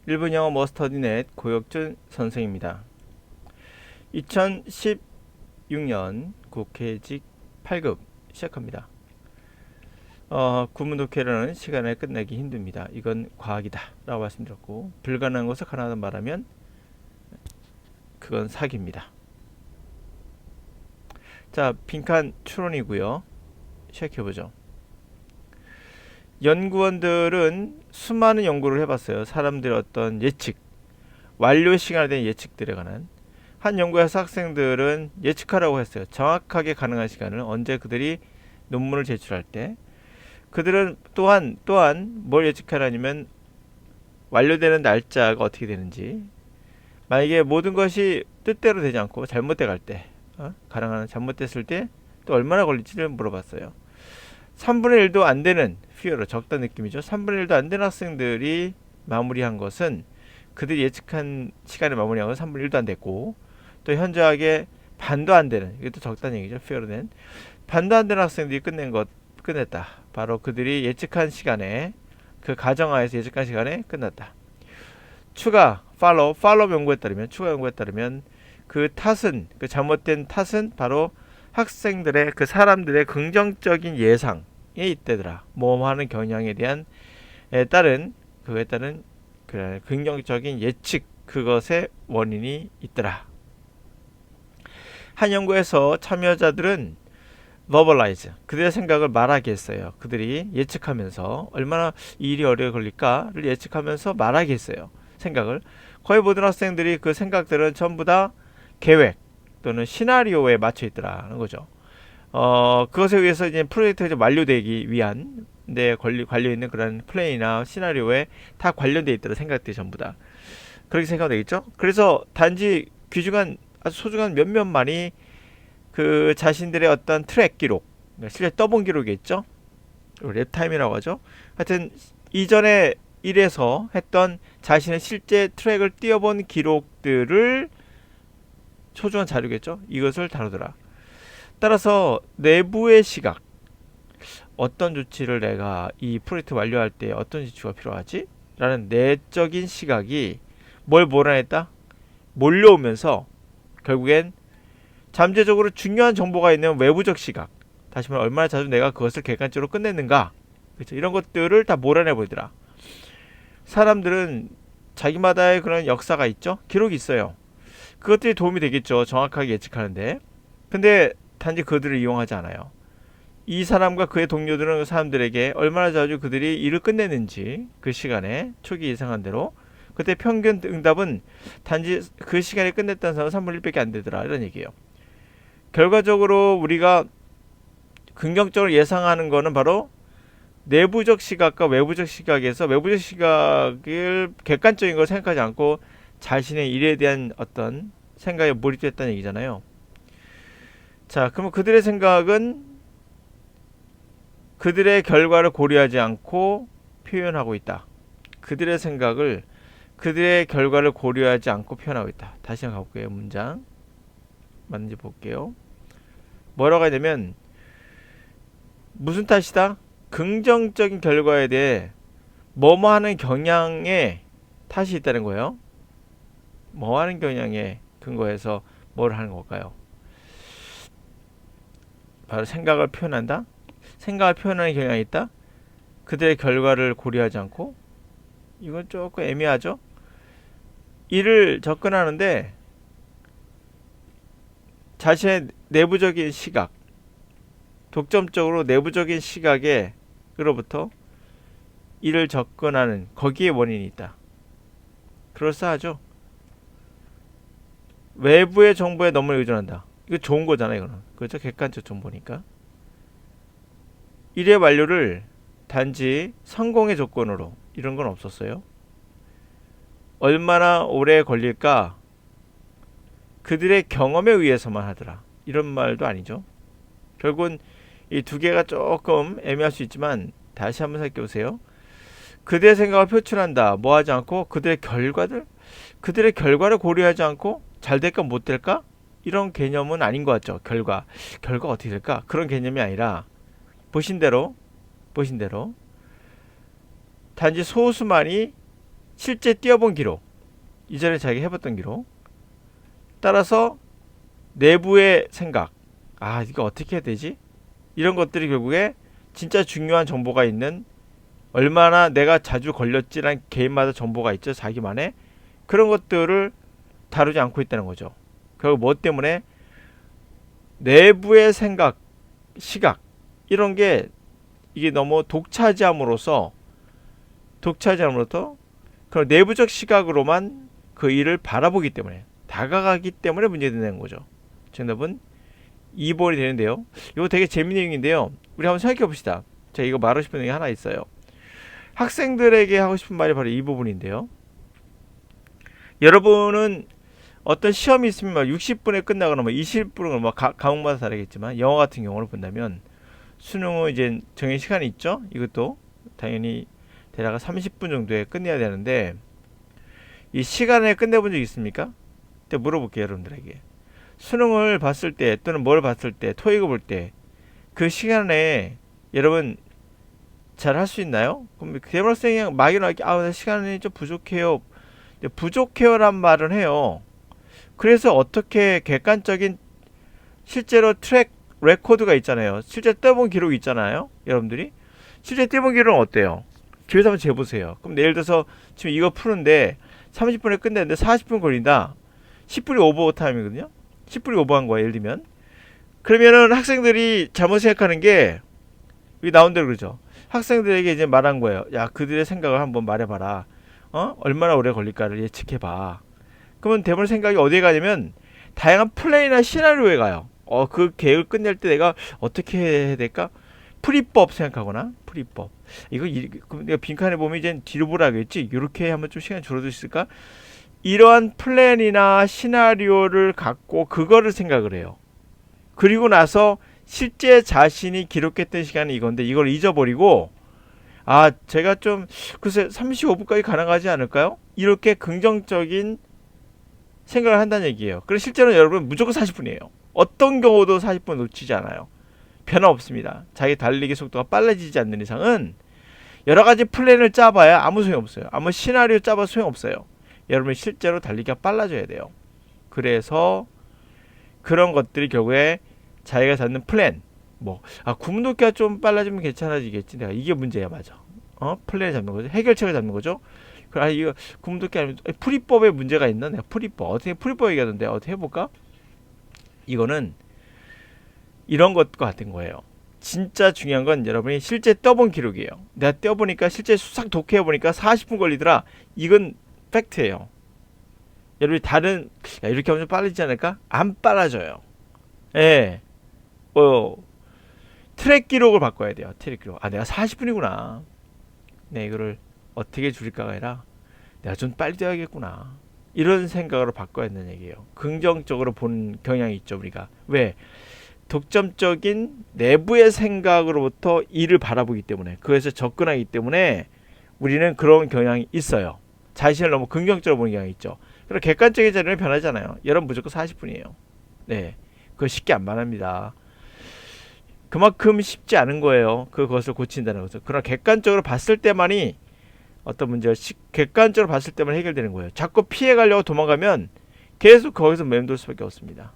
일본 영어 머스터디넷 고혁준 선생입니다. 2016년 국회직 8급 시작합니다. 구문 독해라는 시간에 끝내기 힘듭니다. 이건 과학이다 라고 말씀드렸고, 불가능한 것을 가능하다 말하면 그건 사기입니다. 자, 빈칸 추론이고요. 시작해보죠. 연구원들은 수많은 연구를 해봤어요. 사람들의 어떤 예측, 완료 시간에 대한 예측들에 관한. 한 연구에서 학생들은 예측하라고 했어요. 정확하게 가능한 시간을, 언제 그들이 논문을 제출할 때. 그들은 또한 뭘 예측하라냐면 완료되는 날짜가 어떻게 되는지, 만약에 모든 것이 뜻대로 되지 않고 잘못돼 갈 때, 가능한 잘못됐을 때 또 얼마나 걸릴지를 물어봤어요. 3분의 1도 안 되는, fewer, 적다 느낌이죠. 3분의 1도 안 되는 학생들이 마무리한 것은, 그들이 예측한 시간에 마무리한 것은 3분의 1도 안 됐고, 또 현저하게 반도 안 되는, 이것도 적다는 얘기죠. fewer는 반도 안 되는 학생들이 끝냈다. 바로 그들이 예측한 시간에, 그 가정하에서 예측한 시간에 끝났다. 추가, follow 연구에 따르면, 추가 연구에 따르면 그 탓은, 그 잘못된 탓은 바로 학생들의, 그 사람들의 긍정적인 예상에 있대더라. 모험하는 경향에 대한 그거에 따른 긍정적인 예측, 그것의 원인이 있더라. 한 연구에서 참여자들은 verbalize, 그들의 생각을 말하게 했어요. 그들이 예측하면서 얼마나 이 일이 오래 걸릴까를 예측하면서 말하게 했어요. 생각을. 거의 모든 학생들이 그 생각들은 전부 다 계획 또는 시나리오에 맞춰 있더라는 거죠. 그것에 의해서 이제 프로젝트가 완료되기 위한 데 관련 있는 그런 플레이나 시나리오에 다 관련돼 있더라. 생각들이 전부 다 그렇게 생각하면 되겠죠. 그래서 단지 귀중한, 아주 소중한 몇몇만이 그 자신들의 어떤 트랙 기록, 실제 떠본 기록이 있죠. 랩타임이라고 하죠. 하여튼 이전에 일에서 했던 자신의 실제 트랙을 띄워본 기록들을, 소중한 자료겠죠. 이것을 다루더라. 따라서 내부의 시각, 어떤 조치를 내가 이 프로젝트 완료할 때 어떤 조치가 필요하지? 라는 내적인 시각이 뭘 몰아냈다? 몰려오면서 결국엔 잠재적으로 중요한 정보가 있는 외부적 시각, 다시 말해 얼마나 자주 내가 그것을 객관적으로 끝냈는가, 그렇죠? 이런 것들을 다 몰아내 보이더라. 사람들은 자기마다의 그런 역사가 있죠. 기록이 있어요. 그것들이 도움이 되겠죠. 정확하게 예측하는데. 근데 단지 그들을 이용하지 않아요. 이 사람과 그의 동료들은 그 사람들에게 얼마나 자주 그들이 일을 끝냈는지, 그 시간에 초기 예상한 대로. 그때 평균 응답은 단지 그 시간에 끝냈다는 사람은 3분의 1밖에 안 되더라, 이런 얘기예요. 결과적으로 우리가 긍정적으로 예상하는 거는 바로 내부적 시각과 외부적 시각에서, 외부적 시각을 객관적인 걸 생각하지 않고 자신의 일에 대한 어떤 생각에 몰입됐다는 얘기잖아요. 자, 그러면 그들의 생각은 그들의 결과를 고려하지 않고 표현하고 있다. 그들의 생각을, 그들의 결과를 고려하지 않고 표현하고 있다. 다시 한번 가볼게요. 문장 맞는지 볼게요. 뭐라고 하냐면, 무슨 탓이다? 긍정적인 결과에 대해 뭐뭐 하는 경향에 탓이 있다는 거예요. 뭐 하는 경향에 근거해서 뭘 하는 걸까요? 바로 생각을 표현한다? 생각을 표현하는 경향이 있다? 그들의 결과를 고려하지 않고? 이건 조금 애매하죠? 일을 접근하는데 자신의 내부적인 시각, 독점적으로 내부적인 시각으로부터 일을 접근하는, 거기에 원인이 있다. 그럴싸하죠? 외부의 정보에 너무 의존한다. 이거 좋은 거잖아요, 이거는. 그렇죠? 객관적 정보니까. 일의 완료를 단지 성공의 조건으로, 이런 건 없었어요. 얼마나 오래 걸릴까? 그들의 경험에 의해서만 하더라. 이런 말도 아니죠. 결국은 이 두 개가 조금 애매할 수 있지만, 다시 한번 살펴보세요. 그들의 생각을 표출한다. 뭐 하지 않고 그들의 결과를 고려하지 않고 잘 될까 못 될까? 이런 개념은 아닌 것 같죠. 결과 어떻게 될까? 그런 개념이 아니라, 보신 대로 단지 소수만이 실제 뛰어본 기록, 이전에 자기가 해봤던 기록, 따라서 내부의 생각, 아 이거 어떻게 해야 되지? 이런 것들이 결국에 진짜 중요한 정보가 있는, 얼마나 내가 자주 걸렸지란 개인마다 정보가 있죠. 자기만의 그런 것들을 다루지 않고 있다는 거죠. 결국 뭐 때문에? 내부의 생각, 시각 이런 게 이게 너무 독차지함으로써 그런 내부적 시각으로만 그 일을 바라보기 때문에, 다가가기 때문에 문제되는 거죠. 정답은 2번이 되는데요. 이거 되게 재밌는 얘기인데요. 우리 한번 생각해 봅시다. 제가 이거 말하고 싶은 얘기 하나 있어요. 학생들에게 하고 싶은 말이 바로 이 부분인데요. 여러분은 어떤 시험이 있으면 60분에 끝나거나 20분을 과목마다 다르겠지만, 영어 같은 경우를 본다면 수능은 이제 정해진 시간이 있죠. 이것도 당연히 대략 30분 정도에 끝내야 되는데, 이 시간에 끝내본 적 있습니까? 물어볼게요, 여러분들에게. 수능을 봤을 때 또는 뭘 봤을 때, 토익을 볼 때 그 시간에 여러분 잘 할 수 있나요? 그럼 대학생이 그냥 막연하게 나 시간이 좀 부족해요. 부족해요란 말은 해요. 그래서 어떻게 객관적인 실제로 트랙 레코드가 있잖아요. 실제 떠본 기록이 있잖아요. 여러분들이 실제 떠본 기록은 어때요? 집에서 한번 재보세요. 그럼 예를 들어서 지금 이거 푸는데 30분에 끝냈는데 40분 걸린다. 10분이 오버 타임이거든요. 10분이 오버한 거야, 예를 들면. 그러면은 학생들이 잘못 생각하는 게, 여기 나온 대로 그러죠. 학생들에게 이제 말한 거예요. 야, 그들의 생각을 한번 말해봐라. 얼마나 오래 걸릴까를 예측해봐. 그러면 대부분 생각이 어디에 가냐면 다양한 플레이나 시나리오에 가요. 그 계획을 끝낼 때 내가 어떻게 해야 될까? 풀이법 생각하거나, 풀이법. 그럼 내가 빈칸에 보면 이제 뒤로 보라겠지? 이렇게 하면 좀 시간이 줄어들 수 있을까? 이러한 플랜이나 시나리오를 갖고 그거를 생각을 해요. 그리고 나서 실제 자신이 기록했던 시간이 이건데 이걸 잊어버리고, 제가 좀 글쎄 35분까지 가능하지 않을까요? 이렇게 긍정적인 생각을 한다는 얘기예요. 그래서 실제로 여러분 무조건 40분이에요. 어떤 경우도 40분 놓치지 않아요. 변화 없습니다. 자기 달리기 속도가 빨라지지 않는 이상은 여러 가지 플랜을 짜봐야 아무 소용 없어요. 아무 시나리오 짜봐도 소용 없어요. 여러분 실제로 달리기가 빨라져야 돼요. 그래서 그런 것들이 결국에 자기가 잡는 플랜, 구문독기가 좀 빨라지면 괜찮아지겠지. 내가 이게 문제야, 맞아. 플랜을 잡는 거죠. 해결책을 잡는 거죠. 이거 구문독기 아니면 풀이법에 문제가 있나? 내가 풀이법 어떻게 풀이법 얘기하던데 어떻게 해볼까? 이거는 이런 것과 같은 거예요. 진짜 중요한 건 여러분이 실제 떠본 기록이에요. 내가 떠보니까 실제 싹 독해보니까 40분 걸리더라. 이건 팩트예요. 여러분이 이렇게 하면 좀 빨라지지 않을까? 안 빨라져요. 예. 트랙 기록을 바꿔야 돼요. 트랙 기록. 내가 40분이구나. 네, 이거를 어떻게 줄일까가 아니라 내가 좀 빨리 뛰어야겠구나. 이런 생각으로 바꿔야 한다는 얘기예요. 긍정적으로 본 경향이 있죠, 우리가. 왜? 독점적인 내부의 생각으로부터 일을 바라보기 때문에, 그래서 접근하기 때문에 우리는 그런 경향이 있어요. 자신을 너무 긍정적으로 보는 경향이 있죠. 그리고 객관적인 자료는 변하잖아요. 여러분 무조건 40분이에요. 네, 그거 쉽게 안 말합니다. 그만큼 쉽지 않은 거예요. 그것을 고친다는 것은. 그러나 객관적으로 봤을 때만이 어떤 문제가 객관적으로 봤을 때만 해결되는 거예요. 자꾸 피해가려고 도망가면 계속 거기서 맴돌 수밖에 없습니다.